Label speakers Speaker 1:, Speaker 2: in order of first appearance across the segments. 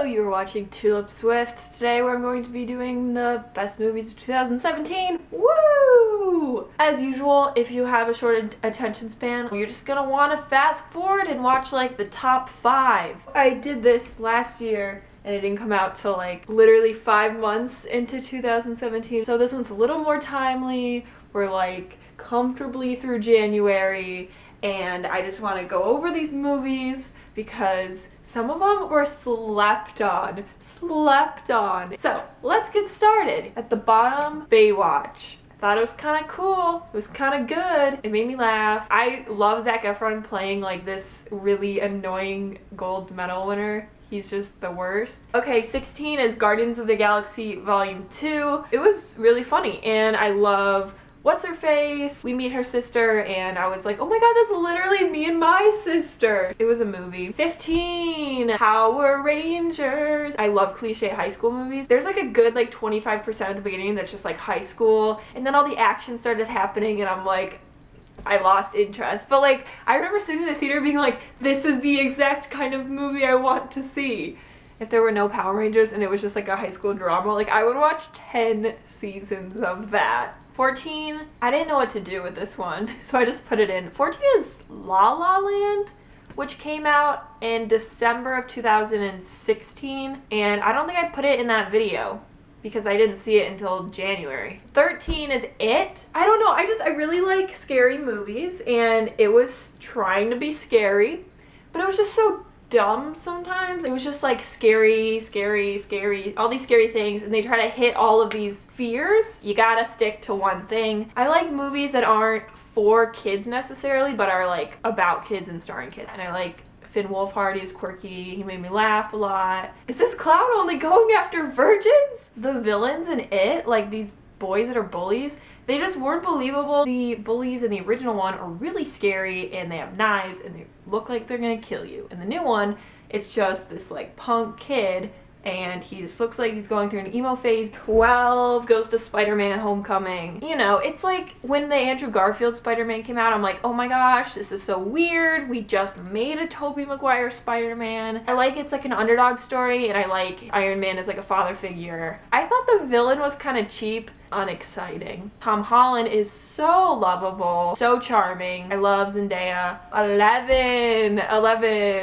Speaker 1: You're watching Tulip Swift. Today we're going to be doing the best movies of 2017. Woo! As usual, if you have a short attention span, you're just gonna want to fast forward and watch like the top 5. I did this last year and it didn't come out till like literally 5 months into 2017. So this one's a little more timely. We're like comfortably through January and I just want to go over these movies because some of them were slept on. So let's get started. At the bottom, Baywatch. Thought it was kind of cool. It was kind of good. It made me laugh. I love Zac Efron playing like this really annoying gold medal winner. He's just the worst. Okay, 16 is Guardians of the Galaxy Volume 2. It was really funny and I love What's-Her-Face. We meet her sister and I was like, oh my god, that's literally me and my sister. It was a movie. 15, Power Rangers. I love cliche high school movies. There's like a good like 25% at the beginning that's just like high school and then all the action started happening and I'm like, I lost interest. But like, I remember sitting in the theater being like, this is the exact kind of movie I want to see. If there were no Power Rangers and it was just like a high school drama, like I would watch 10 seasons of that. 14, I didn't know what to do with this one, so I just put it in. 14 is La La Land, which came out in December of 2016, and I don't think I put it in that video because I didn't see it until January. 13 is It. I don't know, I really like scary movies, and it was trying to be scary, but it was just so dumb sometimes. It was just like scary, all these scary things, and they try to hit all of these fears. You gotta stick to one thing. I like movies that aren't for kids necessarily, but are like about kids and starring kids. And I like Finn Wolfhard. He's quirky. He made me laugh a lot. Is this clown only going after virgins? The villains in It, like these boys that are bullies, they just weren't believable. The bullies in the original one are really scary and they have knives and they look like they're gonna kill you. In the new one, it's just this like punk kid and he just looks like he's going through an emo phase. 12 goes to Spider-Man Homecoming. You know, it's like when the Andrew Garfield Spider-Man came out, I'm like, oh my gosh, this is so weird. We just made a Tobey Maguire Spider-Man. I like it's like an underdog story and I like Iron Man as like a father figure. I thought the villain was kind of cheap. Unexciting. Tom Holland is so lovable, so charming. I love Zendaya. 11.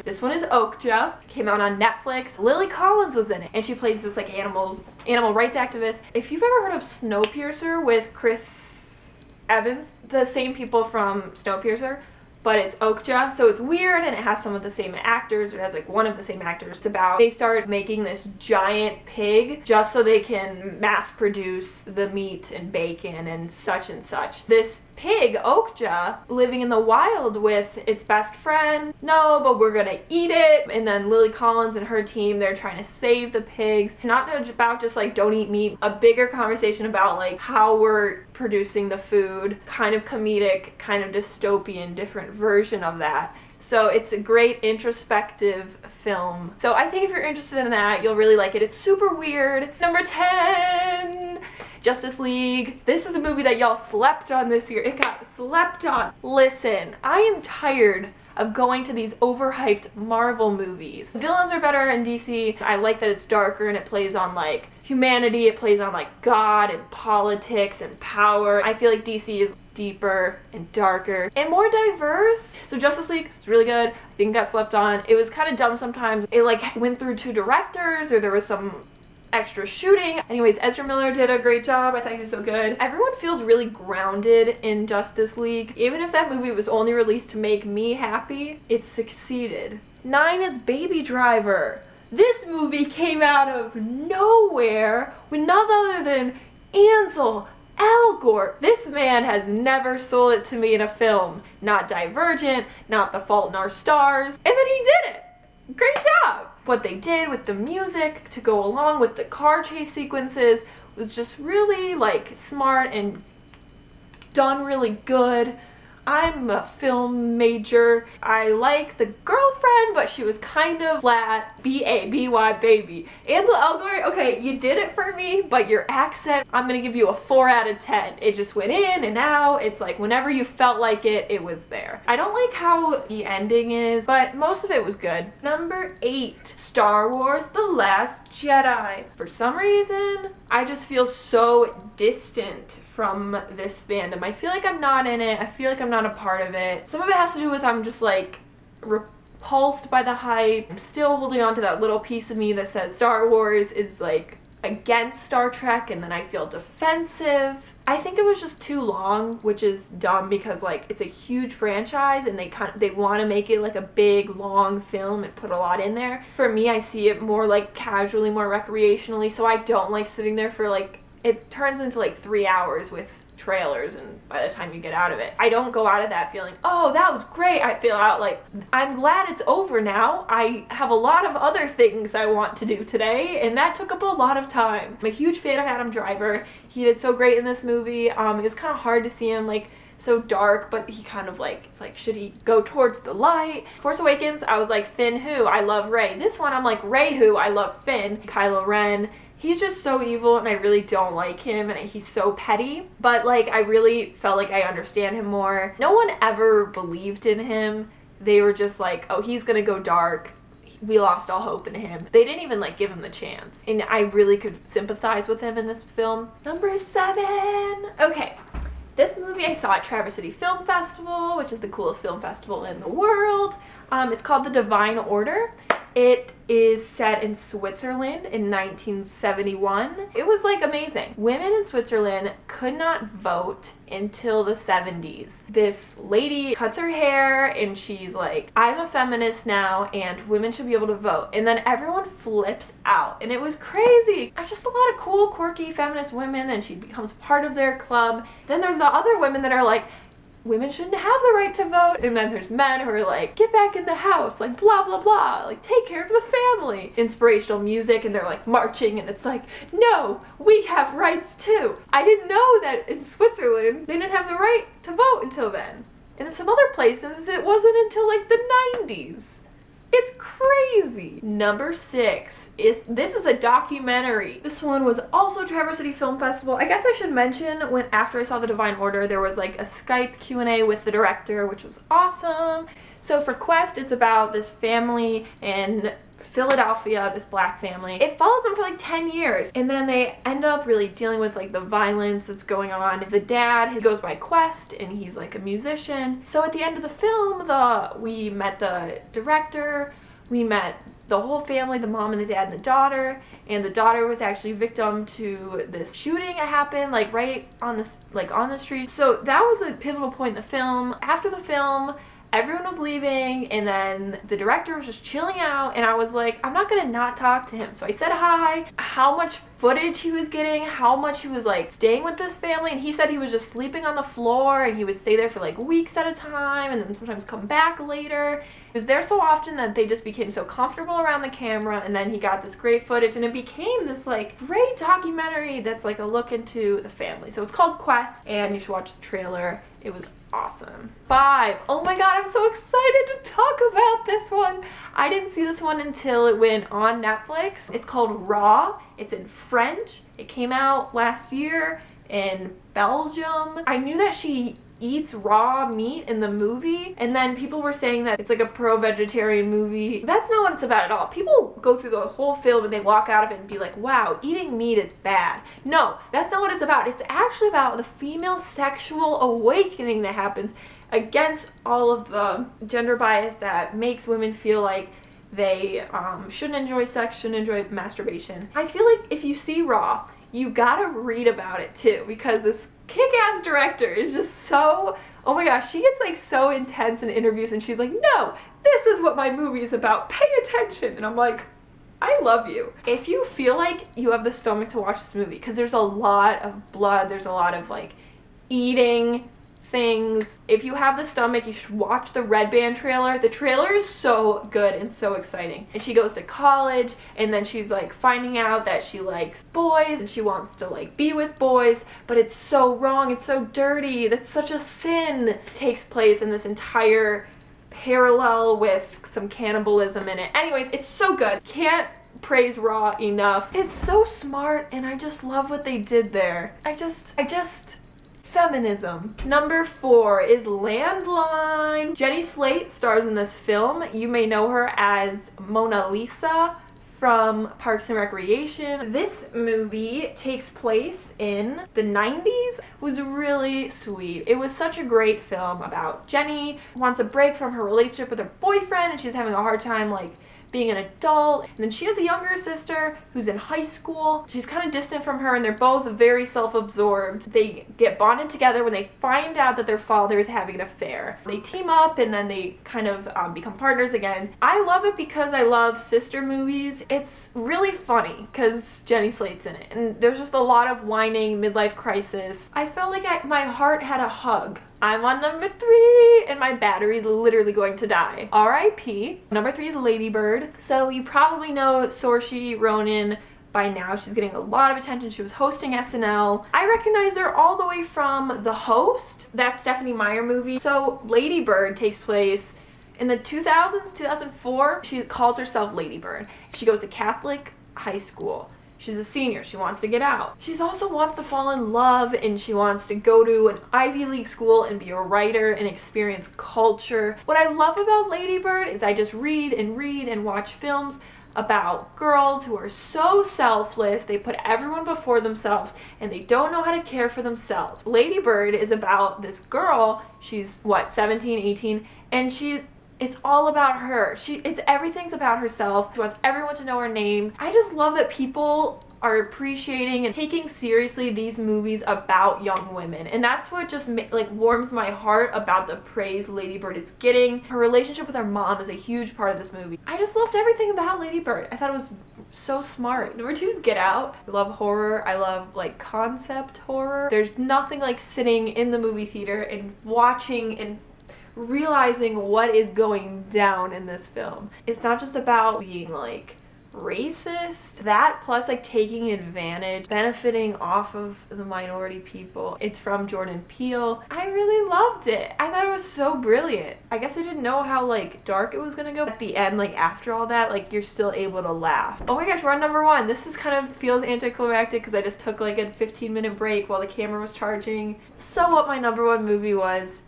Speaker 1: This one is Okja. Came out on Netflix. Lily Collins was in it, and she plays this like animal rights activist. If you've ever heard of Snowpiercer with Chris Evans, the same people from Snowpiercer, but it's Okja, so it's weird and it has some of the same actors. It has like one of the same actors. It's about they start making this giant pig just so they can mass produce the meat and bacon and such. This pig, Okja, living in the wild with its best friend. No, but we're gonna eat it. And then Lily Collins and her team, they're trying to save the pigs. Not about just like don't eat meat. A bigger conversation about like how we're producing the food. Kind of comedic, kind of dystopian, different version of that. So it's a great introspective film. So I think if you're interested in that, you'll really like it. It's super weird. Number 10. Justice League. This is a movie that y'all slept on this year. It got slept on. Listen, I am tired of going to these overhyped Marvel movies. The villains are better in DC. I like that it's darker and it plays on like humanity. It plays on like God and politics and power. I feel like DC is deeper and darker and more diverse. So Justice League was really good. I think it got slept on. It was kind of dumb sometimes. It like went through 2 directors or there was some extra shooting. Anyways, Ezra Miller did a great job. I thought he was so good. Everyone feels really grounded in Justice League. Even if that movie was only released to make me happy, it succeeded. 9 is Baby Driver. This movie came out of nowhere with none other than Ansel Elgort. This man has never sold it to me in a film. Not Divergent, not The Fault in Our Stars, and then he did it. Great job! What they did with the music to go along with the car chase sequences was just really like smart and done really good. I'm a film major. I like the girlfriend, but she was kind of flat. B-A-B-Y baby. Ansel Elgort, okay, you did it for me, but your accent, I'm gonna give you a 4 out of 10. It just went in and out. It's like whenever you felt like it, it was there. I don't like how the ending is, but most of it was good. Number 8, Star Wars The Last Jedi. For some reason, I just feel so distant from this fandom. I feel like I'm not in it. I feel like I'm not a part of it. Some of it has to do with I'm just like repulsed by the hype. I'm still holding on to that little piece of me that says Star Wars is like against Star Trek, and then I feel defensive. I think it was just too long, which is dumb because like it's a huge franchise and they want to make it like a big long film and put a lot in there. For me, I see it more like casually, more recreationally, so I don't like sitting there for like, it turns into like 3 hours with trailers, and by the time you get out of it, I don't go out of that feeling, oh, that was great. I feel out like, I'm glad it's over now. I have a lot of other things I want to do today, and that took up a lot of time. I'm a huge fan of Adam Driver. He did so great in this movie. It was kind of hard to see him like so dark, but he kind of like, it's like, should he go towards the light? Force Awakens, I was like, Finn who? I love Rey. This one, I'm like, Rey who? I love Finn. Kylo Ren. He's just so evil and I really don't like him, and he's so petty, but like I really felt like I understand him more. No one ever believed in him. They were just like, oh, he's gonna go dark. We lost all hope in him. They didn't even like give him the chance, and I really could sympathize with him in this film. Number 7. Okay. This movie I saw at Traverse City Film Festival, which is the coolest film festival in the world. It's called The Divine Order. It is set in Switzerland in 1971. It was like amazing. Women in Switzerland could not vote until the 70s. This lady cuts her hair and she's like, I'm a feminist now and women should be able to vote. And then everyone flips out and it was crazy. There's just a lot of cool, quirky feminist women, and she becomes part of their club. Then there's the other women that are like, women shouldn't have the right to vote. And then there's men who are like, get back in the house, like blah, blah, blah, like take care of the family. Inspirational music, and they're like marching, and it's like, no, we have rights too. I didn't know that in Switzerland, they didn't have the right to vote until then. And in some other places, it wasn't until like the 90s. It's crazy. Number 6 is, this is a documentary. This one was also Traverse City Film Festival. I guess I should mention, when after I saw The Divine Order, there was like a Skype Q&A with the director, which was awesome. So for Quest, it's about this family in Philadelphia, this black family. It follows them for like 10 years, and then they end up really dealing with like the violence that's going on. The dad, he goes by Quest, and he's like a musician. So at the end of the film, we met the director, we met the whole family, the mom and the dad and the daughter was actually victim to this shooting that happened like right on the street. So that was a pivotal point in the film. After the film, everyone was leaving, and then the director was just chilling out, and I was like, I'm not gonna not talk to him. So I said hi, how much footage he was getting, how much he was like staying with this family, and he said he was just sleeping on the floor, and he would stay there for like weeks at a time, and then sometimes come back later. He was there so often that they just became so comfortable around the camera, and then he got this great footage, and it became this like great documentary that's like a look into the family. So it's called Quest, and you should watch the trailer. It was awesome. 5. Oh my god, I'm so excited to talk about this one. I didn't see this one until it went on Netflix. It's called Raw. It's in French. It came out last year in Belgium. I knew that she eats raw meat in the movie, and then people were saying that it's like a pro-vegetarian movie. That's not what it's about at all. People go through the whole film and they walk out of it and be like, wow, eating meat is bad. No, that's not what it's about. It's actually about the female sexual awakening that happens against all of the gender bias that makes women feel like they shouldn't enjoy sex, shouldn't enjoy masturbation. I feel like if you see Raw, you gotta read about it too, because this kick-ass director is just so, oh my gosh, she gets like so intense in interviews, and she's like, no, this is what my movie is about, pay attention. And I'm like, I love you. If you feel like you have the stomach to watch this movie, because there's a lot of blood, there's a lot of like eating, things. If you have the stomach, you should watch the Red Band trailer. The trailer is so good and so exciting. And she goes to college, and then she's like finding out that she likes boys and she wants to like be with boys, but it's so wrong, it's so dirty, that's such a sin. It takes place in this entire parallel with some cannibalism in it. Anyways, it's so good. Can't praise Raw enough. It's so smart, and I just love what they did there. I just feminism. Number 4 is Landline. Jenny Slate stars in this film. You may know her as Mona Lisa from Parks and Recreation. This movie takes place in the 90s. It was really sweet. It was such a great film about Jenny who wants a break from her relationship with her boyfriend, and she's having a hard time like being an adult. And then she has a younger sister who's in high school. She's kind of distant from her, and they're both very self-absorbed. They get bonded together when they find out that their father is having an affair. They team up, and then they kind of become partners again. I love it because I love sister movies. It's really funny because Jenny Slate's in it, and there's just a lot of whining, midlife crisis. I felt like my heart had a hug. I'm on number 3, and my battery's literally going to die. R.I.P. Number 3 is Lady Bird. So you probably know Saoirse Ronan by now. She's getting a lot of attention. She was hosting SNL. I recognize her all the way from The Host, that Stephenie Meyer movie. So Lady Bird takes place in the 2000s, 2004. She calls herself Lady Bird. She goes to Catholic high school. She's a senior. She wants to get out. She also wants to fall in love, and she wants to go to an Ivy League school and be a writer and experience culture. What I love about Lady Bird is I just read and watch films about girls who are so selfless. They put everyone before themselves, and they don't know how to care for themselves. Lady Bird is about this girl. She's 17, 18, and it's all about her. Everything's about herself. She wants everyone to know her name. I just love that people are appreciating and taking seriously these movies about young women, and that's what just warms my heart about the praise Lady Bird is getting. Her relationship with her mom is a huge part of this movie. I just loved everything about Lady Bird. I thought it was so smart. Number 2 is Get Out. I love horror. I love concept horror. There's nothing like sitting in the movie theater and watching and realizing what is going down in this film. It's not just about being racist. That plus taking advantage, benefiting off of the minority people. It's from Jordan Peele. I really loved it. I thought it was so brilliant. I guess I didn't know how dark it was gonna go. At the end, after all that, you're still able to laugh. Oh my gosh, we're on number 1. This is kind of feels anticlimactic because I just took a 15-minute break while the camera was charging. So what my number 1 movie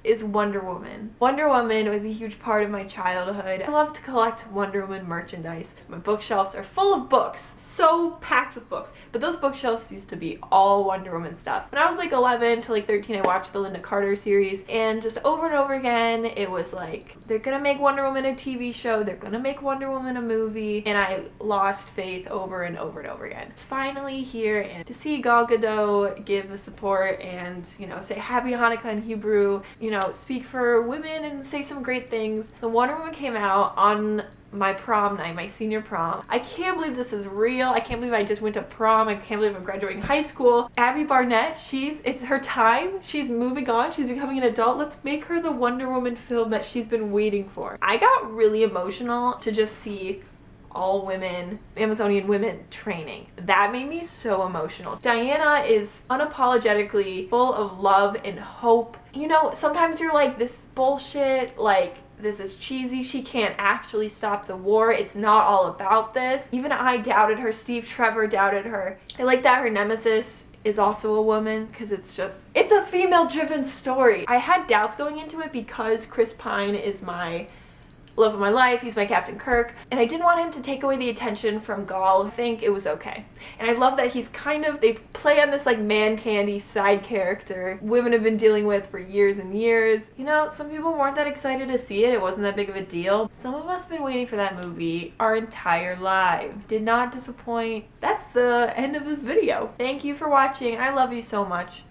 Speaker 1: is Wonder Woman. Wonder Woman was a huge part of my childhood. I love to collect Wonder Woman merchandise. My bookshelves are full of books, so packed with books, but those bookshelves used to be all Wonder Woman stuff. When I was 11 to 13, I watched the Linda Carter series, and just over and over again it was they're gonna make Wonder Woman a TV show, they're gonna make Wonder Woman a movie, and I lost faith over and over and over again. It's finally here, and to see Gal Gadot give the support and say Happy Hanukkah in Hebrew, speak for women and say some great things. So Wonder Woman came out on my prom night, my senior prom. I can't believe this is real. I can't believe I just went to prom. I can't believe I'm graduating high school. Abby Barnett, it's her time. She's moving on. She's becoming an adult. Let's make her the Wonder Woman film that she's been waiting for. I got really emotional to just see all women, Amazonian women training. That made me so emotional. Diana is unapologetically full of love and hope. Sometimes you're this bullshit, this is cheesy, she can't actually stop the war, it's not all about this. Even I doubted her, Steve Trevor doubted her. I like that her nemesis is also a woman, because it's a female-driven story. I had doubts going into it because Chris Pine is my love of my life, he's my Captain Kirk, and I didn't want him to take away the attention from Gaul. I think it was okay. And I love that he's they play on this man candy side character women have been dealing with for years and years. Some people weren't that excited to see it. It wasn't that big of a deal. Some of us have been waiting for that movie our entire lives. Did not disappoint. That's the end of this video. Thank you for watching. I love you so much.